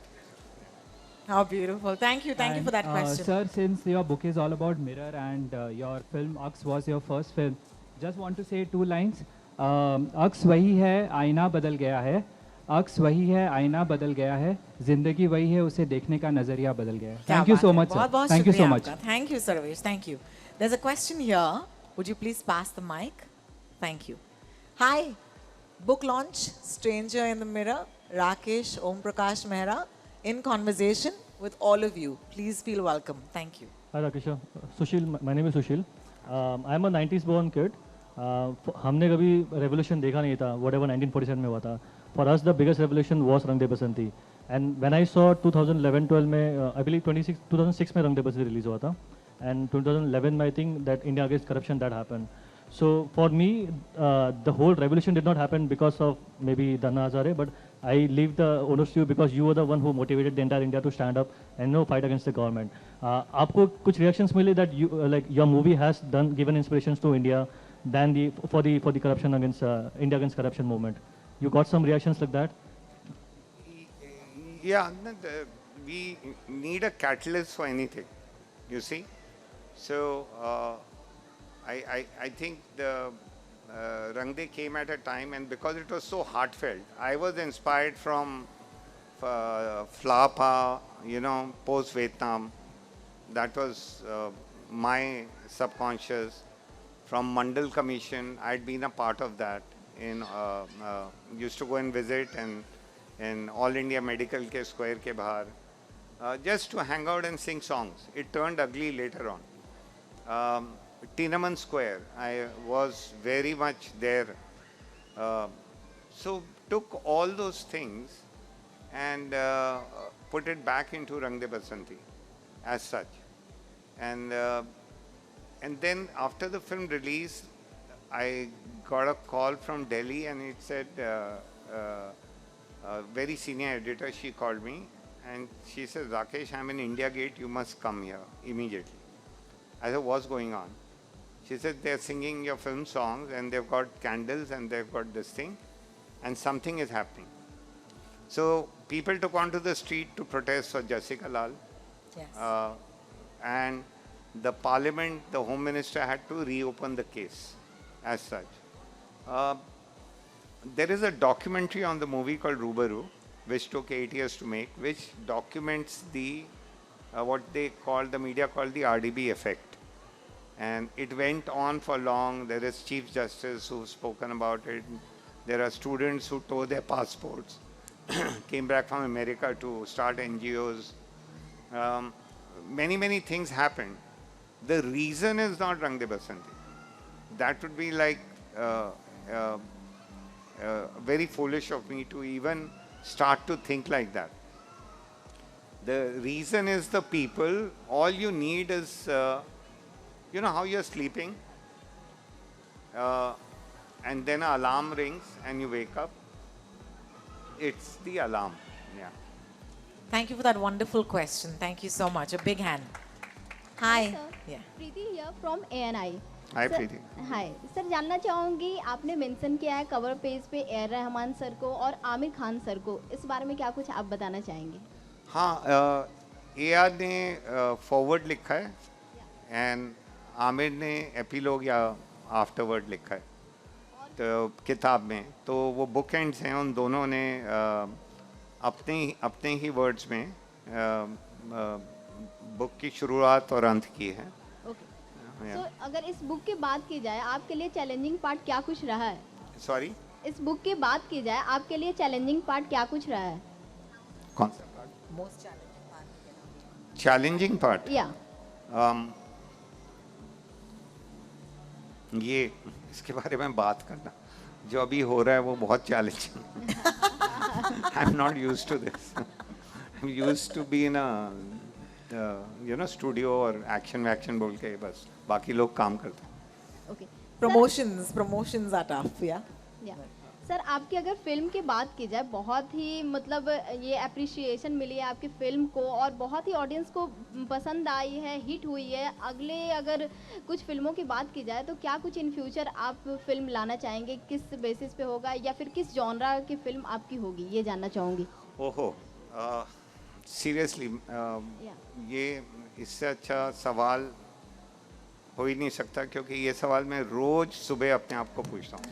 How beautiful. Thank you for that question. Sir, since your book is all about mirror and your film Aks was your first film, just want to say 2 lines. अक्स वही है, आईना बदल गया है. अक्स वही है, आईना बदल गया है. जिंदगी वही है, उसे देखने का नजरिया बदल गया है. Thank you so much, sir. Thank you so much. Thank you, Sarvesh. Thank you. There's a question here. Would you please pass the mic? Thank you. Hi. Book launch, Stranger in the Mirror, Rakesh Om Prakash Mehra, in conversation with all of you. Please feel welcome. Thank you. Hi Rakesh. Sushil, my name is Sushil. I'm a 90s born kid. हमने कभी revolution देखा नहीं था, whatever 1947 में हुआ था. For us, the biggest revolution was Rang De Basanti. And when I saw 2011-12 में, I believe 2006 में Rang De Basanti release हुआ था. And 2011 में I think that India against corruption that happened. So for me, the whole revolution did not happen because of maybe Dhanna Hazare, but I leave the onus to you because you were the one who motivated the entire India to stand up and fight against the government. आपको कुछ reactions मिले that you like your movie has given inspirations to India than for the corruption against India against corruption movement. You got some reactions like that? Yeah, we need a catalyst for anything, you see. So I think the Rang De came at a time, and because it was so heartfelt, I was inspired from Flower Power, post-Vietnam. That was my subconscious. From Mandal Commission, I'd been a part of that. Used to go and visit in All India Medical ke square ke bahar, just to hang out and sing songs. It turned ugly later on. Tinaman Square, I was very much there. So took all those things and put it back into Rang De Basanti as such. And then after the film release, I got a call from Delhi and it said, a very senior editor, she called me and she said, Rakesh, I'm in India Gate, you must come here immediately. I said, what's going on? She said, they're singing your film songs and they've got candles and they've got this thing and something is happening. So people took onto the street to protest for Jessica Lal. Yes. And the parliament, the home minister had to reopen the case as such. There is a documentary on the movie called Rubaru, which took 8 years to make, which documents the what they call, the media called the RDB effect. And it went on for long. There is Chief Justice who've spoken about it. There are students who tore their passports, came back from America to start NGOs. Many things happened. The reason is not Rang De Basanti. That would be like very foolish of me to even start to think like that. The reason is the people. All you need is, you know how you're sleeping and then an alarm rings and you wake up? It's the alarm, yeah. Thank you for that wonderful question. Thank you so much. A big hand. Hi. Sir, Yeah. Preeti here from ANI. Hi, Sir, Preeti. Hi sir, जानना चाहूँगी, आपने mention किया है cover page पे AR. Rahman sir को और Aamir Khan sir को, इस बारे में क्या कुछ आप बताना चाहेंगे? हाँ, AR ने फॉरवर्ड लिखा है एंड आमिर ने एपिलॉग या आफ्टरवर्ड लिखा है तो किताब में, तो वो बुक एंड्स हैं, उन दोनों ने अपने ही वर्ड्स में बुक की शुरुआत और अंत की है। ओके, तो अगर इस बुक की बात की जाए आपके लिए चैलेंजिंग पार्ट क्या कुछ रहा है? सॉरी, इस बुक की बात की जाए आपके लिए चैलेंजिंग पार्ट क्या कुछ रहा है? कौन सा part? Most challenging part. Challenging part? या ये इसके बारे में बात करना जो अभी हो रहा है वो बहुत challenging. I am not used to this. I am used to be in a studio और एक्शन वैक्शन बोल के बस बाकी लोग काम करते हैं। Okay Promotions are tough, yeah. Yeah sir, आपकी अगर फिल्म की बात की जाए बहुत ही मतलब ये अप्रिशिएशन मिली है आपकी फिल्म को और बहुत ही ऑडियंस को पसंद आई है, हिट हुई है। अगले अगर कुछ फिल्मों की बात की जाए तो क्या कुछ इन फ्यूचर आप फिल्म लाना चाहेंगे? किस बेसिस पे होगा या फिर किस जॉनरा की फिल्म आपकी होगी, ये जानना चाहूँगी। ओहो, सीरियसली ये इससे अच्छा सवाल हो ही नहीं सकता, क्योंकि ये सवाल मैं रोज़ सुबह अपने आप को पूछता हूँ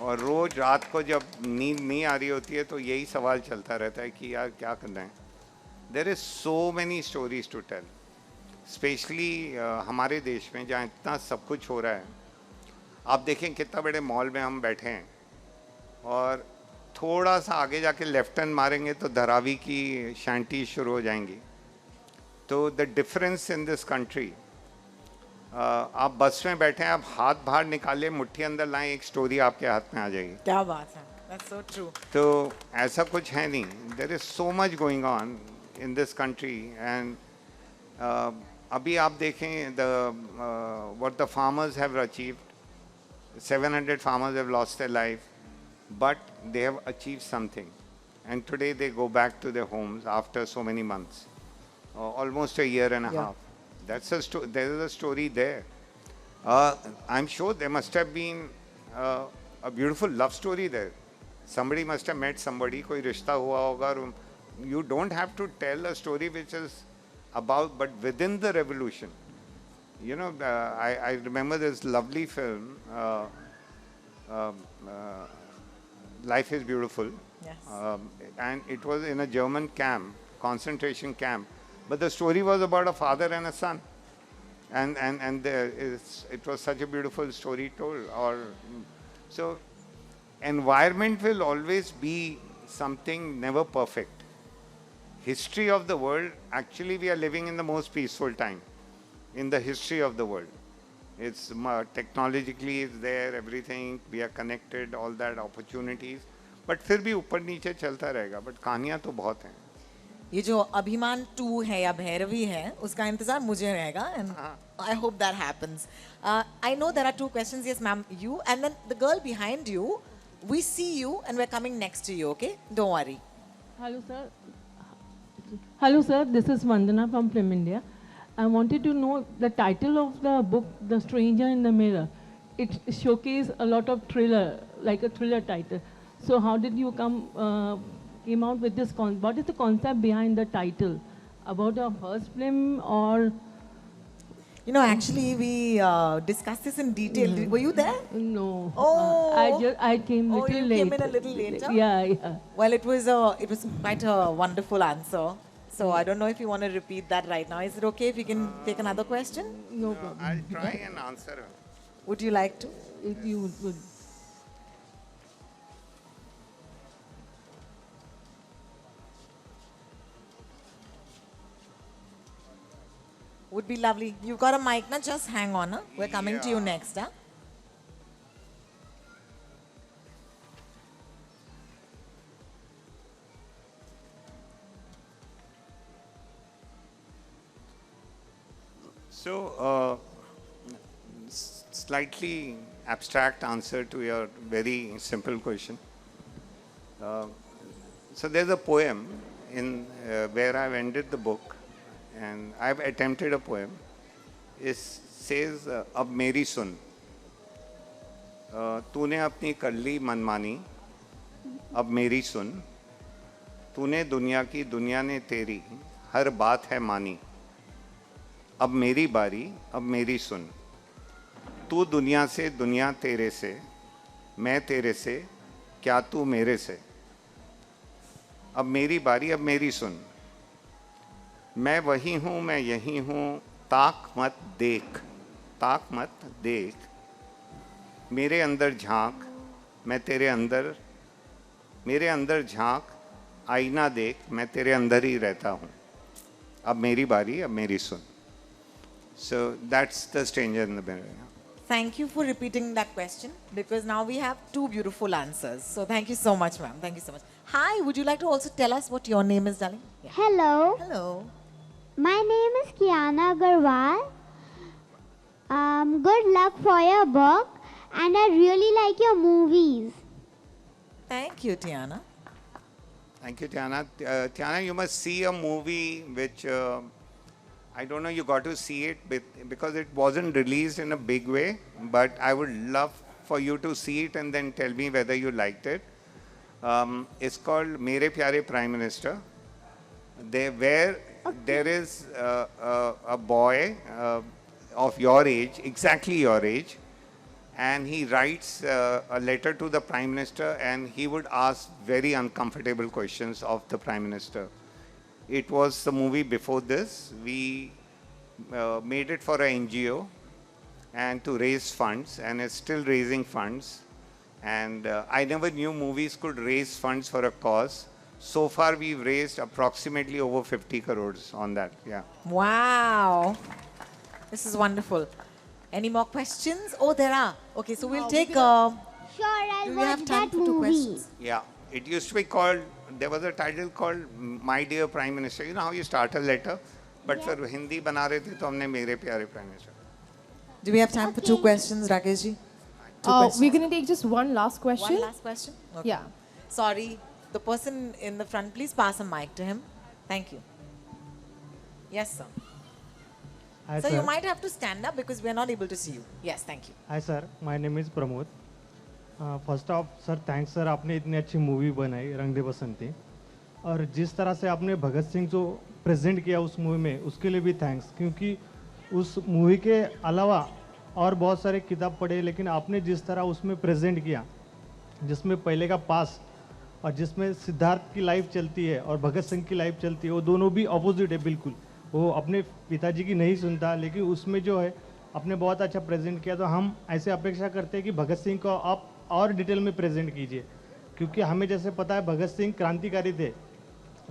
और रोज़ रात को जब नींद नहीं आ रही होती है तो यही सवाल चलता रहता है कि यार क्या करना है। There is so many stories to tell, specially हमारे देश में जहाँ इतना सब कुछ हो रहा है। आप देखें कितना बड़े मॉल में हम बैठे हैं और थोड़ा सा आगे जाके लेफ्ट टर्न मारेंगे तो धारावी की शांति शुरू हो जाएंगी। तो the difference in this country, आप बस में बैठे हैं, आप हाथ बाहर निकाले, मुट्ठी अंदर लाएं, एक स्टोरी आपके हाथ में आ जाएगी। क्या बात है, that's so true. तो ऐसा कुछ है नहीं। There is so much going on in this country and अभी आप देखें what the farmers have achieved. 700 farmers have lost their life, but they have achieved something, and today they go back to their homes after so many months, almost a year and a half. That's there is a story there. I'm sure there must have been a beautiful love story there. Somebody must have met somebody, कोई रिश्ता हुआ होगा। You don't have to tell a story which is about, but within the revolution. You know, I remember this lovely film, Life is Beautiful. Yes. And it was in a German camp, concentration camp. But the story was about a father and a son. And it was such a beautiful story told. So, environment will always be something never perfect. History of the world, actually we are living in the most peaceful time in the history of the world. It's technologically it's there, everything, we are connected, all that opportunities. But फिर भी ऊपर नीचे चलता रहेगा, but कहानियाँ तो बहुत हैं। ये जो अभिमान 2 है या भैरवी है उसका इंतजार मुझे रहेगा and I hope that happens. I know there are 2 questions. Yes, ma'am, you and then the girl behind you. We see you and we're coming next to you. Okay, don't worry. Hello, sir. Hello, sir. This is Vandana from Film India. I wanted to know the title of the book, The Stranger in the Mirror. It showcased a lot of thriller, like a thriller title. So how did you came out with this what is the concept behind the title? About your first film or? You know, actually, we discussed this in detail. Were you there? No. Oh. I came Oh, little you late. came in a little later? Yeah. Well, it was quite a wonderful answer. So I don't know if you want to repeat that right now. Is it okay if we can take another question? No problem. I'll try and answer her. Would you like to? If you would. Would be lovely. You've got a mic now. Just hang on. Huh? We're coming to you Yeah. next. Huh? So, slightly abstract answer to your very simple question. So there's a poem in where I've ended the book, and I've attempted a poem. It says, "Ab meri sun, तूने अपनी कर ली मनमानी, अब मेरी सुन, तूने दुनिया की दुनिया ने तेरी हर बात है मानी, अब मेरी बारी अब मेरी सुन, तू दुनिया से दुनिया तेरे से, मैं तेरे से क्या तू मेरे से, अब मेरी बारी अब मेरी सुन, मैं वही हूँ मैं यही हूँ, ताक मत देख, ताक मत देख, मेरे अंदर झांक, मैं तेरे अंदर, मेरे अंदर झांक, आईना देख, मैं तेरे अंदर ही रहता हूँ, अब मेरी बारी अब मेरी सुन. So that's the stranger in the mirror. Thank you for repeating that question because now we have two beautiful answers. So thank you so much, ma'am. Thank you so much. Hi, would you like to also tell us what your name is, darling? Yeah. Hello, Hello. my name is Kiana Agarwal. Good luck for your book, and I really like your movies. Thank you, Tiana. Thank you, Tiana. Tiana, you must see a movie which I don't know, you got to see it because it wasn't released in a big way, but I would love for you to see it and then tell me whether you liked it. It's called Mere Pyare Prime Minister. There is a boy of your age, exactly your age, and he writes a letter to the Prime Minister and he would ask very uncomfortable questions of the Prime Minister. It was the movie before this. We made it for an NGO and to raise funds, and it's still raising funds. And I never knew movies could raise funds for a cause. So far, we've raised approximately over 50 crores on that. Yeah. Wow. This is wonderful. Any more questions? Oh, there are. Okay, so we'll take. Sure, Do I'll you watch have time that for two movie. questions? Yeah. It used to be called, there was a title called My Dear Prime Minister. You know how you start a letter? But for Hindi बना रहे थे तो हमने मेरे प्यारे Prime Minister. Do we have time for two questions, Rakesh ji? Two We're questions. going to take just one last question. One last question? Okay. Yeah. Sorry, the person in the front, please pass a mic to him. Thank you. Yes, sir. Hi, So sir. you might have to stand up because we are not able to see you. Yes, thank you. Hi, sir. My name is Pramod. First of sir thanks sir, आपने इतनी अच्छी movie बनाई रंग दे बसंती, और जिस तरह से आपने भगत सिंह जो प्रेजेंट किया उस मूवी में उसके लिए भी थैंक्स, क्योंकि उस मूवी के अलावा और बहुत सारे किताब पढ़े, लेकिन आपने जिस तरह उसमें प्रेजेंट किया, जिसमें पहले का पास और जिसमें सिद्धार्थ की लाइफ चलती है और भगत सिंह की लाइफ चलती है, वो दोनों भी अपोजिट है बिल्कुल. वो अपने पिताजी की नहीं सुनता, लेकिन उसमें जो है आपने बहुत अच्छा प्रेजेंट किया. तो हम ऐसे अपेक्षा करते हैं कि भगत सिंह को आप और डिटेल में प्रेजेंट कीजिए, क्योंकि हमें जैसे पता है भगत सिंह क्रांतिकारी थे,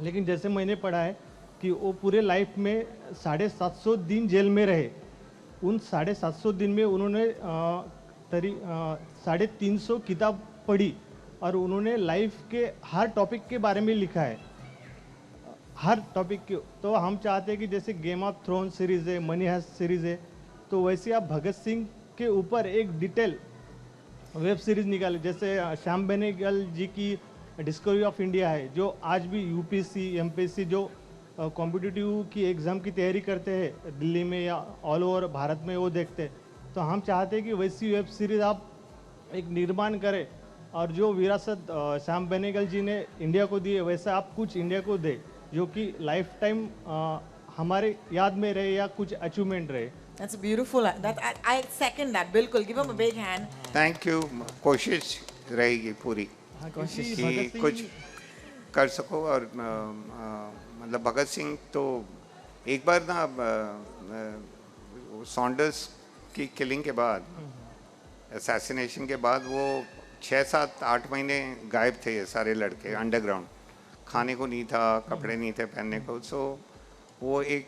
लेकिन जैसे मैंने पढ़ा है कि वो पूरे लाइफ में 750 दिन जेल में रहे. उन 750 दिन में उन्होंने 350 किताब पढ़ी और उन्होंने लाइफ के हर टॉपिक के बारे में लिखा है, हर टॉपिक के. तो हम चाहते हैं कि जैसे गेम ऑफ थ्रोन सीरीज़ है, मनी हाइस्ट सीरीज़ है, तो वैसे आप भगत सिंह के ऊपर एक डिटेल वेब सीरीज़ निकाले. जैसे श्याम बेनेगल जी की डिस्कवरी ऑफ इंडिया है, जो आज भी यूपीएससी एमपीएससी जो कॉम्पिटिटिव की एग्ज़ाम की तैयारी करते हैं दिल्ली में या ऑल ओवर भारत में, वो देखते हैं. तो हम चाहते हैं कि वैसी वेब सीरीज़ आप एक निर्माण करें, और जो विरासत श्याम बेनेगल जी ने इंडिया को दी है वैसा आप कुछ इंडिया को दे, जो कि लाइफ टाइम हमारे याद में रहे या कुछ अचीवमेंट रहे. That's beautiful. I second that. बिल्कुल. Give him a big hand. Thank you. कोशिश रहेगी पूरी कि कुछ कर सको. और मतलब भगत सिंह तो एक बार ना सॉन्डर्स की किलिंग के बाद, असैसिनेशन के बाद, वो 6-7-8 महीने गायब थे ये सारे लड़के अंडरग्राउंड. खाने को नहीं था, कपड़े नहीं थे पहनने को. सो वो एक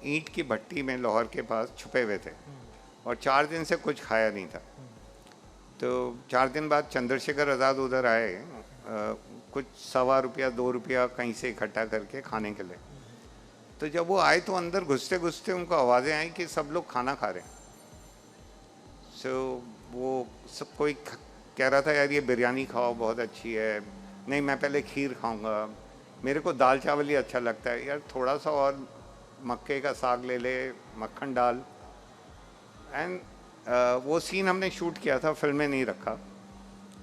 ईंट की भट्टी में लाहौर के पास छुपे हुए थे और 4 दिन से कुछ खाया नहीं था. तो 4 दिन बाद चंद्रशेखर आज़ाद उधर आए, कुछ ₹1.25 ₹2 कहीं से इकट्ठा करके खाने के लिए. तो जब वो आए तो अंदर घुसते घुसते उनको आवाज़ें आई कि सब लोग खाना खा रहे हैं. सो वो सब कोई कह रहा था यार ये बिरयानी खाओ बहुत अच्छी है, नहीं मैं पहले खीर खाऊंगा, मेरे को दाल चावल ही अच्छा लगता है, यार थोड़ा सा और मक्के का साग ले ले, मक्खन डाल. एंड वो सीन हमने शूट किया था, फिल्म में नहीं रखा.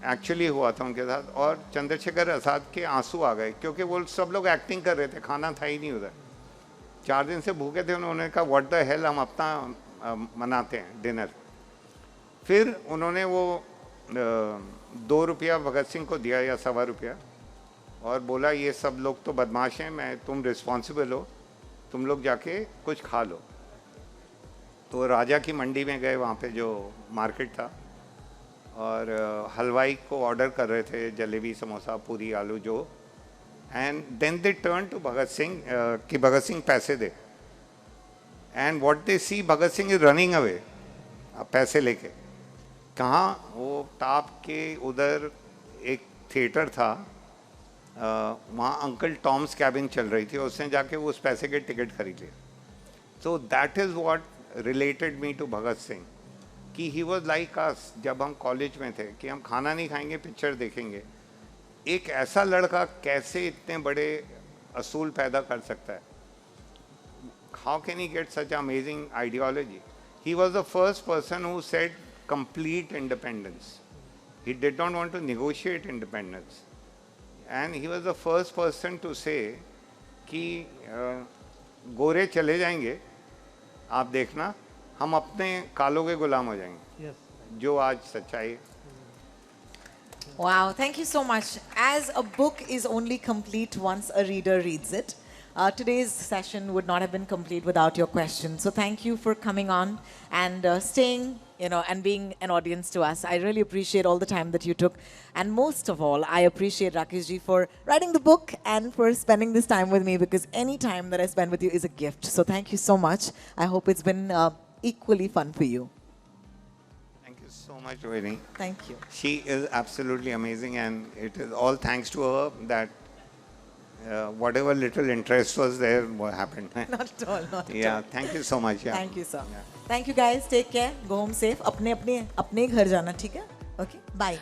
एक्चुअली हुआ था उनके साथ, और चंद्रशेखर आज़ाद के आंसू आ गए क्योंकि वो सब लोग एक्टिंग कर रहे थे, खाना था ही नहीं उधर, 4 दिन से भूखे थे। उन्होंने कहा व्हाट द हेल, हम अपना मनाते हैं डिनर। फिर उन्होंने वो 2 रुपया भगत सिंह को दिया या ₹1.25 और बोला ये सब लोग तो बदमाश हैं, तुम रिस्पॉन्सिबल हो, तुम लोग जाके कुछ खा लो। तो राजा की मंडी में गए, वहाँ पे जो मार्केट था, और हलवाई को ऑर्डर कर रहे थे जलेबी, समोसा, पूरी, आलू जो, and then they turn to Bhagat Singh कि भगत सिंह पैसे दे, and what they see, Bhagat Singh is running away पैसे लेके। कहाँ? वो टाप के उधर एक थिएटर था, वहाँ अंकल टॉम्स कैबिन चल रही थी, उसने जाके उस पैसे के टिकट खरीद लिए। So that is what related me to Bhagat Singh, कि ही वॉज लाइक अस जब हम कॉलेज में थे, कि हम खाना नहीं खाएंगे, पिक्चर देखेंगे। एक ऐसा लड़का कैसे इतने बड़े असूल पैदा कर सकता है? How can he get such amazing ideology? He was the first person who said complete independence. He did not want to negotiate independence. And he was the first person to say कि गोरे चले जाएंगे, आप देखना, हम अपने कालों के गुलाम हो जाएंगे। Yes. जो आज सच्चाई। Wow, thank you so much. As a book is only complete once a reader reads it, today's session would not have been complete without your questions. So thank you for coming on and staying, and being an audience to us. I really appreciate all the time that you took. And most of all, I appreciate Rakesh ji for writing the book and for spending this time with me, because any time that I spend with you is a gift. So thank you so much. I hope it's been equally fun for you. Thank you so much, Rohini. Thank you. She is absolutely amazing, and it is all thanks to her that whatever little interest was there, what happened. Not at all, not at all. Yeah, thank you so much. Yeah. Thank you, sir. Yeah. Thank you, guys. Take care. Go home safe. अपने घर जाना, ठीक है? Okay. Bye.